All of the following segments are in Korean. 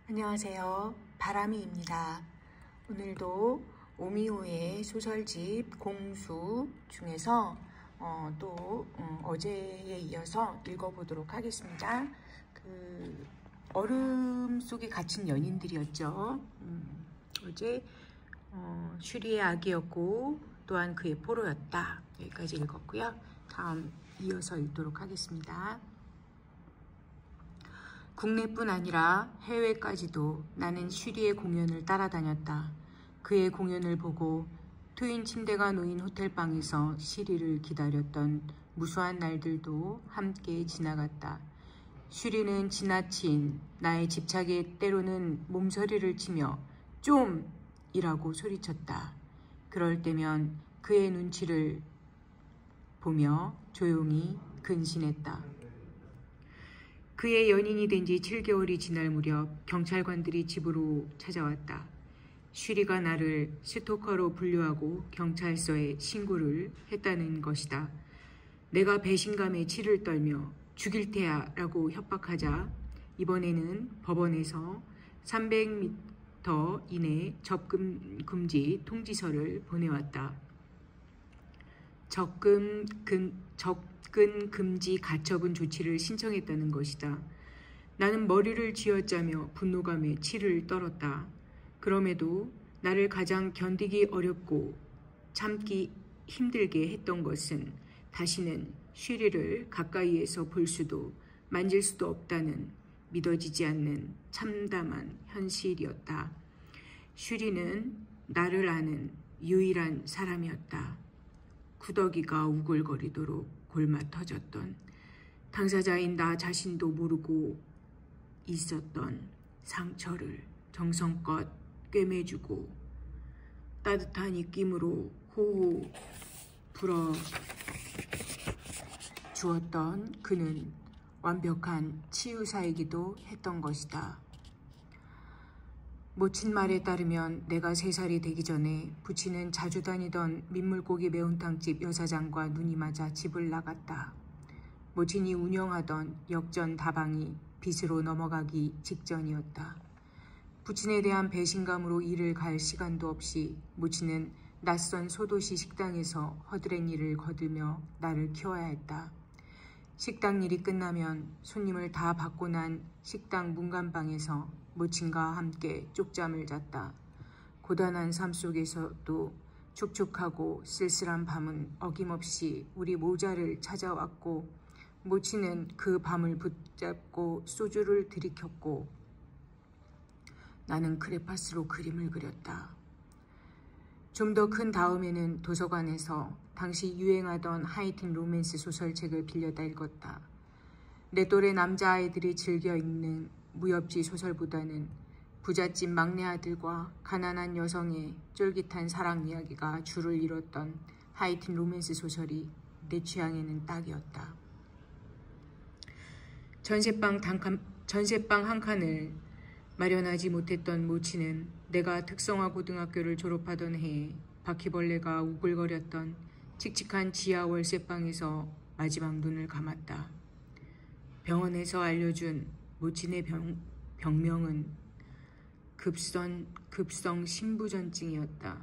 안녕하세요. 바람이입니다. 오늘도 오미호의 소설집 공수 중에서 어제에 이어서 읽어보도록 하겠습니다. 얼음 속에 갇힌 연인들이었죠. 어제 슈리의 아기였고 또한 그의 포로였다. 여기까지 읽었고요. 다음 이어서 읽도록 하겠습니다. 국내뿐 아니라 해외까지도 나는 슈리의 공연을 따라다녔다. 그의 공연을 보고 트윈 침대가 놓인 호텔방에서 시리를 기다렸던 무수한 날들도 함께 지나갔다. 슈리는 지나친 나의 집착에 때로는 몸서리를 치며 좀! 이라고 소리쳤다. 그럴 때면 그의 눈치를 보며 조용히 근신했다. 그의 연인이 된 지 7개월이 지날 무렵 경찰관들이 집으로 찾아왔다. 슈리가 나를 스토커로 분류하고 경찰서에 신고를 했다는 것이다. 내가 배신감에 치를 떨며 죽일 테야 라고 협박하자 이번에는 법원에서 300m 이내 접근 금지 통지서를 보내왔다. 접근 금지 가처분 조치를 신청했다는 것이다. 나는 머리를 쥐어짜며 분노감에 치를 떨었다. 그럼에도 나를 가장 견디기 어렵고 참기 힘들게 했던 것은 다시는 슈리를 가까이에서 볼 수도 만질 수도 없다는 믿어지지 않는 참담한 현실이었다. 슈리는 나를 아는 유일한 사람이었다. 구더기가 우글거리도록 골마 터졌던 당사자인 나 자신도 모르고 있었던 상처를 정성껏 꿰매주고 따뜻한 입김으로 호호 불어주었던 그는 완벽한 치유사이기도 했던 것이다. 모친 말에 따르면 내가 3살이 되기 전에 부친은 자주 다니던 민물고기 매운탕집 여사장과 눈이 맞아 집을 나갔다. 모친이 운영하던 역전 다방이 빚으로 넘어가기 직전이었다. 부친에 대한 배신감으로 일을 갈 시간도 없이 모친은 낯선 소도시 식당에서 허드렛 일을 거들며 나를 키워야 했다. 식당 일이 끝나면 손님을 다 받고 난 식당 문간방에서 모친과 함께 쪽잠을 잤다. 고단한 삶 속에서도 촉촉하고 쓸쓸한 밤은 어김없이 우리 모자를 찾아왔고 모친은 그 밤을 붙잡고 소주를 들이켰고 나는 크레파스로 그림을 그렸다. 좀 더 큰 다음에는 도서관에서 당시 유행하던 하이틴 로맨스 소설책을 빌려다 읽었다. 내 또래 남자아이들이 즐겨 읽는 무협지 소설보다는 부잣집 막내 아들과 가난한 여성의 쫄깃한 사랑 이야기가 주를 이뤘던 하이틴 로맨스 소설이 내 취향에는 딱이었다. 전세방 한 칸을 마련하지 못했던 모친은 내가 특성화 고등학교를 졸업하던 해에 바퀴벌레가 우글거렸던 칙칙한 지하 월세방에서 마지막 눈을 감았다. 병원에서 알려준 모친의 병명은 급성 신부전증이었다.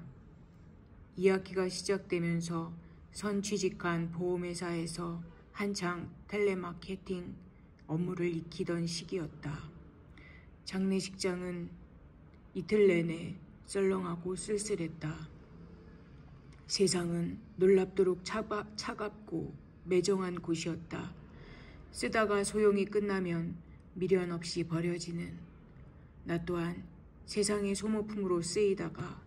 2학기가 시작되면서 선취직한 보험회사에서 한창 텔레마케팅 업무를 익히던 시기였다. 장례식장은 이틀 내내 썰렁하고 쓸쓸했다. 세상은 놀랍도록 차갑고 매정한 곳이었다. 쓰다가 소용이 끝나면 미련 없이 버려지는 나 또한 세상의 소모품으로 쓰이다가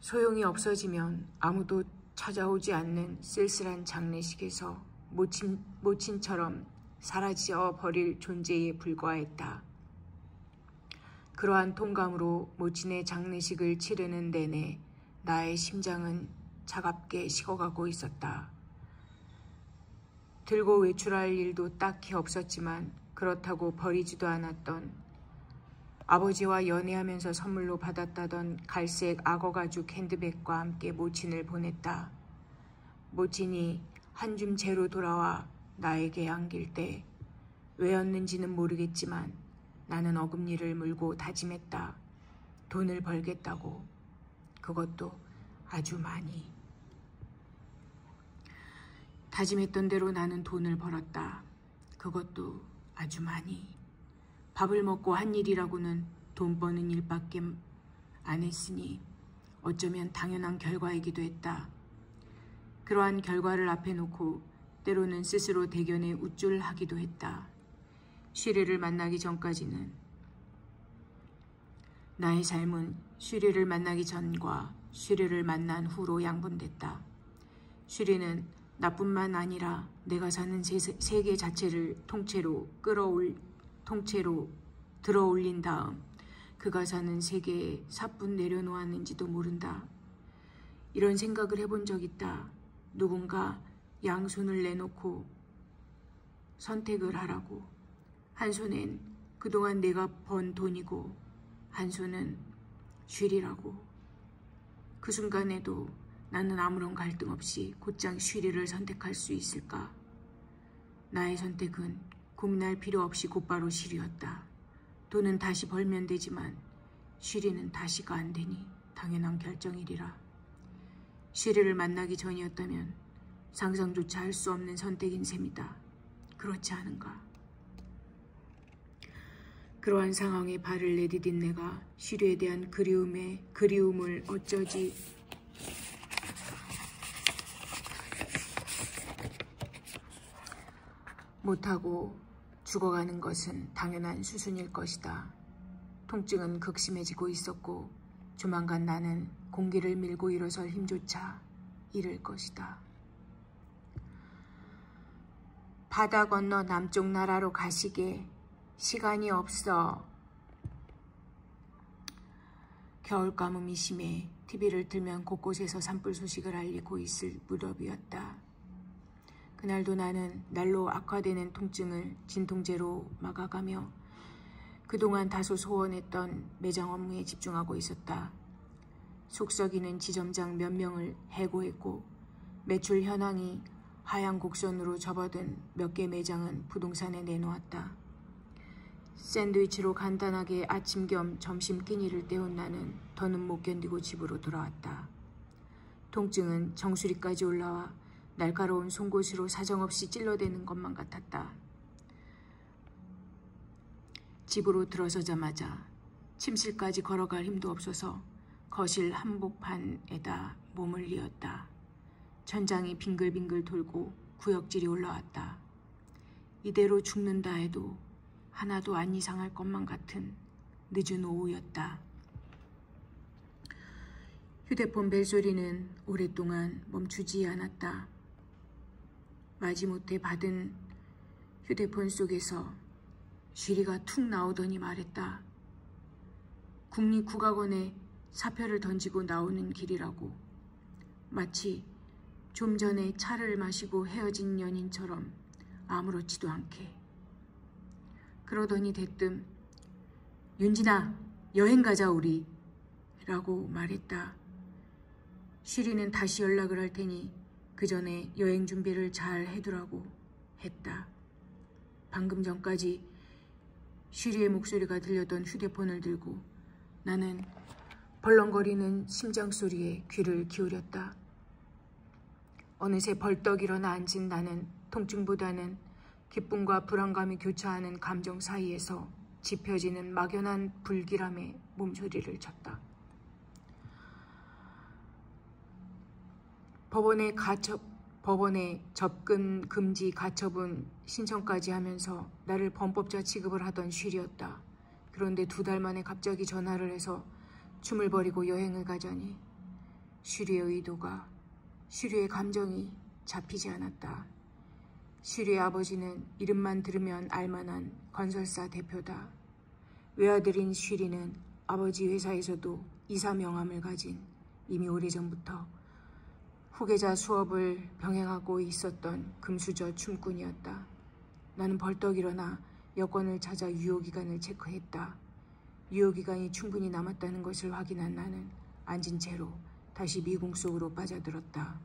소용이 없어지면 아무도 찾아오지 않는 쓸쓸한 장례식에서 모친처럼 사라져 버릴 존재에 불과했다. 그러한 통감으로 모친의 장례식을 치르는 내내 나의 심장은 차갑게 식어가고 있었다. 들고 외출할 일도 딱히 없었지만 그렇다고 버리지도 않았던 아버지와 연애하면서 선물로 받았다던 갈색 악어 가죽 핸드백과 함께 모친을 보냈다. 모친이 한 줌 재로 돌아와 나에게 안길 때 왜였는지는 모르겠지만 나는 어금니를 물고 다짐했다. 돈을 벌겠다고. 그것도 아주 많이. 다짐했던 대로 나는 돈을 벌었다. 그것도 아주 많이. 밥을 먹고 한 일이라고는 돈 버는 일밖에 안 했으니 어쩌면 당연한 결과이기도 했다. 그러한 결과를 앞에 놓고 때로는 스스로 대견해 우쭐하기도 했다. 슈리를 만나기 전까지는 나의 삶은 슈리를 만나기 전과 슈리를 만난 후로 양분됐다. 슈리는 나뿐만 아니라 내가 사는 세계 자체를 통째로 들어올린 다음 그가 사는 세계에 사뿐 내려놓았는지도 모른다. 이런 생각을 해본 적 있다. 누군가 양손을 내놓고 선택을 하라고. 한 손엔 그동안 내가 번 돈이고 한 손은 슈리라고. 그 순간에도 나는 아무런 갈등 없이 곧장 슈리를 선택할 수 있을까? 나의 선택은 고민할 필요 없이 곧바로 슈리였다. 돈은 다시 벌면 되지만 슈리는 다시가 안 되니 당연한 결정이리라. 슈리를 만나기 전이었다면 상상조차 할 수 없는 선택인 셈이다. 그렇지 않은가? 그러한 상황에 발을 내디딘 내가 슈리에 대한 그리움을 어쩌지 못하고 죽어가는 것은 당연한 수순일 것이다. 통증은 극심해지고 있었고 조만간 나는 공기를 밀고 일어설 힘조차 잃을 것이다. 바다 건너 남쪽 나라로 가시게. 시간이 없어. 겨울 가뭄이 심해 TV를 틀면 곳곳에서 산불 소식을 알리고 있을 무렵이었다. 그날도 나는 날로 악화되는 통증을 진통제로 막아가며 그동안 다소 소원했던 매장 업무에 집중하고 있었다. 속썩이는 지점장 몇 명을 해고했고 매출 현황이 하향 곡선으로 접어든 몇 개 매장은 부동산에 내놓았다. 샌드위치로 간단하게 아침 겸 점심 끼니를 때운 나는 더는 못 견디고 집으로 돌아왔다. 통증은 정수리까지 올라와 날카로운 송곳으로 사정없이 찔러대는 것만 같았다. 집으로 들어서자마자 침실까지 걸어갈 힘도 없어서 거실 한복판에다 몸을 뉘었다. 천장이 빙글빙글 돌고 구역질이 올라왔다. 이대로 죽는다 해도 하나도 안 이상할 것만 같은 늦은 오후였다. 휴대폰 벨소리는 오랫동안 멈추지 않았다. 마지못해 받은 휴대폰 속에서 슈리가 툭 나오더니 말했다. 국립국악원에 사표를 던지고 나오는 길이라고. 마치 좀 전에 차를 마시고 헤어진 연인처럼 아무렇지도 않게. 그러더니 대뜸 윤진아, 여행 가자 우리 라고 말했다. 슈리는 다시 연락을 할 테니 그 전에 여행 준비를 잘 해두라고 했다. 방금 전까지 슈리의 목소리가 들렸던 휴대폰을 들고 나는 벌렁거리는 심장 소리에 귀를 기울였다. 어느새 벌떡 일어나 앉은 나는 통증보다는 기쁨과 불안감이 교차하는 감정 사이에서 짚혀지는 막연한 불길함에 몸소리를 쳤다. 법원에 접근 금지 가처분 신청까지 하면서 나를 범법자 취급을 하던 슈리였다. 그런데 2달 만에 갑자기 전화를 해서 춤을 버리고 여행을 가자니 슈리의 의도가, 슈리의 감정이 잡히지 않았다. 슈리의 아버지는 이름만 들으면 알만한 건설사 대표다. 외아들인 슈리는 아버지 회사에서도 이사 명함을 가진 이미 오래전부터 후계자 수업을 병행하고 있었던 금수저 춤꾼이었다. 나는 벌떡 일어나 여권을 찾아 유효기간을 체크했다. 유효기간이 충분히 남았다는 것을 확인한 나는 앉은 채로 다시 미궁 속으로 빠져들었다.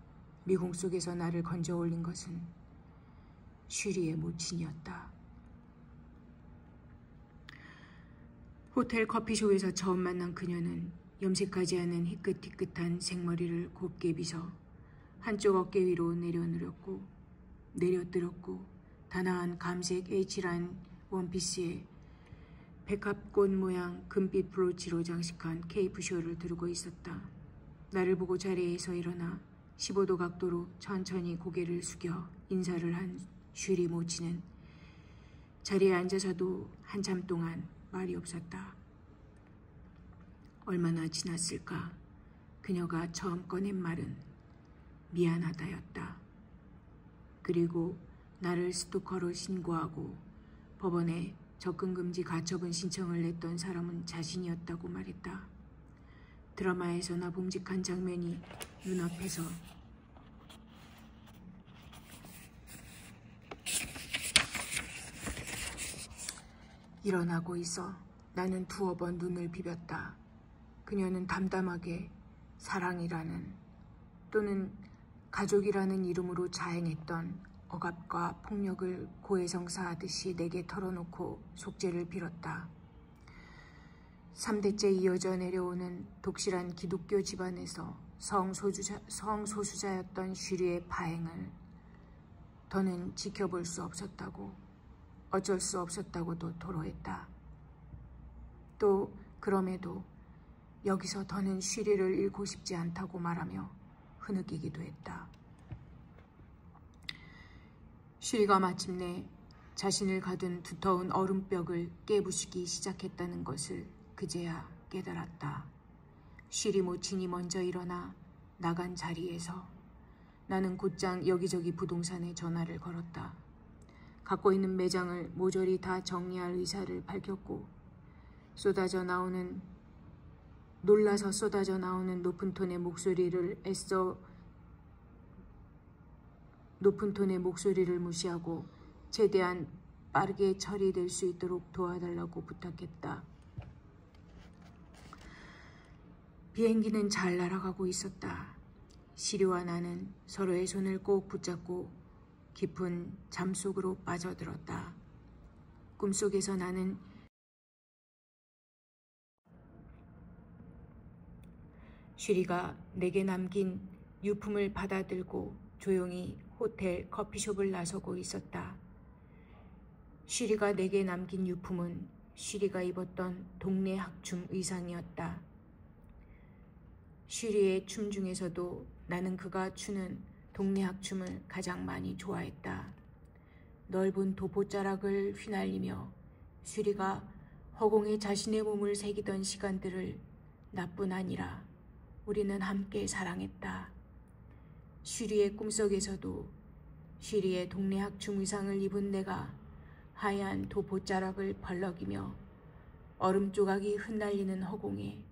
미궁 속에서 나를 건져 올린 것은 슈리의 모친이었다. 호텔 커피숍에서 처음 만난 그녀는 염색하지 않은 희끗희끗한 생머리를 곱게 빗어 한쪽 어깨 위로 내려뜨렸고 단아한 감색 H라인 원피스에 백합꽃 모양 금빛 브로치로 장식한 케이프쇼를 두르고 있었다. 나를 보고 자리에서 일어나 15도 각도로 천천히 고개를 숙여 인사를 한 슈리 모치는 자리에 앉아서도 한참 동안 말이 없었다. 얼마나 지났을까? 그녀가 처음 꺼낸 말은 미안하다였다. 그리고 나를 스토커로 신고하고 법원에 접근금지 가처분 신청을 냈던 사람은 자신이었다고 말했다. 드라마에서나 봄직한 장면이 눈앞에서 일어나고 있어 나는 두어 번 눈을 비볐다. 그녀는 담담하게 사랑이라는 또는 가족이라는 이름으로 자행했던 억압과 폭력을 고해성사하듯이 내게 털어놓고 속죄를 빌었다. 3대째 이어져 내려오는 독실한 기독교 집안에서 성소수자였던 슈리의 파행을 더는 지켜볼 수 없었다고, 어쩔 수 없었다고도 토로했다. 또 그럼에도 여기서 더는 슈리를 잃고 싶지 않다고 말하며 흐느끼기도 했다. 슈리가 마침내 자신을 가둔 두터운 얼음벽을 깨부수기 시작했다는 것을 그제야 깨달았다. 슈리 모친이 먼저 일어나 나간 자리에서 나는 곧장 여기저기 부동산에 전화를 걸었다. 갖고 있는 매장을 모조리 다 정리할 의사를 밝혔고 놀라서 쏟아져 나오는 높은 톤의 목소리를 무시하고 최대한 빠르게 처리될 수 있도록 도와달라고 부탁했다. 비행기는 잘 날아가고 있었다. 시리와 나는 서로의 손을 꼭 붙잡고 깊은 잠속으로 빠져들었다. 꿈속에서 나는 슈리가 내게 남긴 유품을 받아들고 조용히 호텔 커피숍을 나서고 있었다. 슈리가 내게 남긴 유품은 슈리가 입었던 동네 학춤 의상이었다. 슈리의 춤 중에서도 나는 그가 추는 동네 학춤을 가장 많이 좋아했다. 넓은 도포자락을 휘날리며 슈리가 허공에 자신의 몸을 새기던 시간들을 나뿐 아니라 우리는 함께 사랑했다. 슈리의 꿈속에서도 슈리의 동네 학춤 의상을 입은 내가 하얀 도포자락을 벌럭이며 얼음 조각이 흩날리는 허공에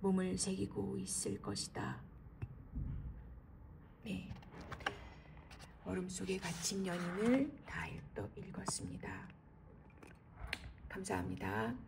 몸을 새기고 있을 것이다. 네, 얼음 속에 갇힌 연인을 다 읽었습니다. 감사합니다.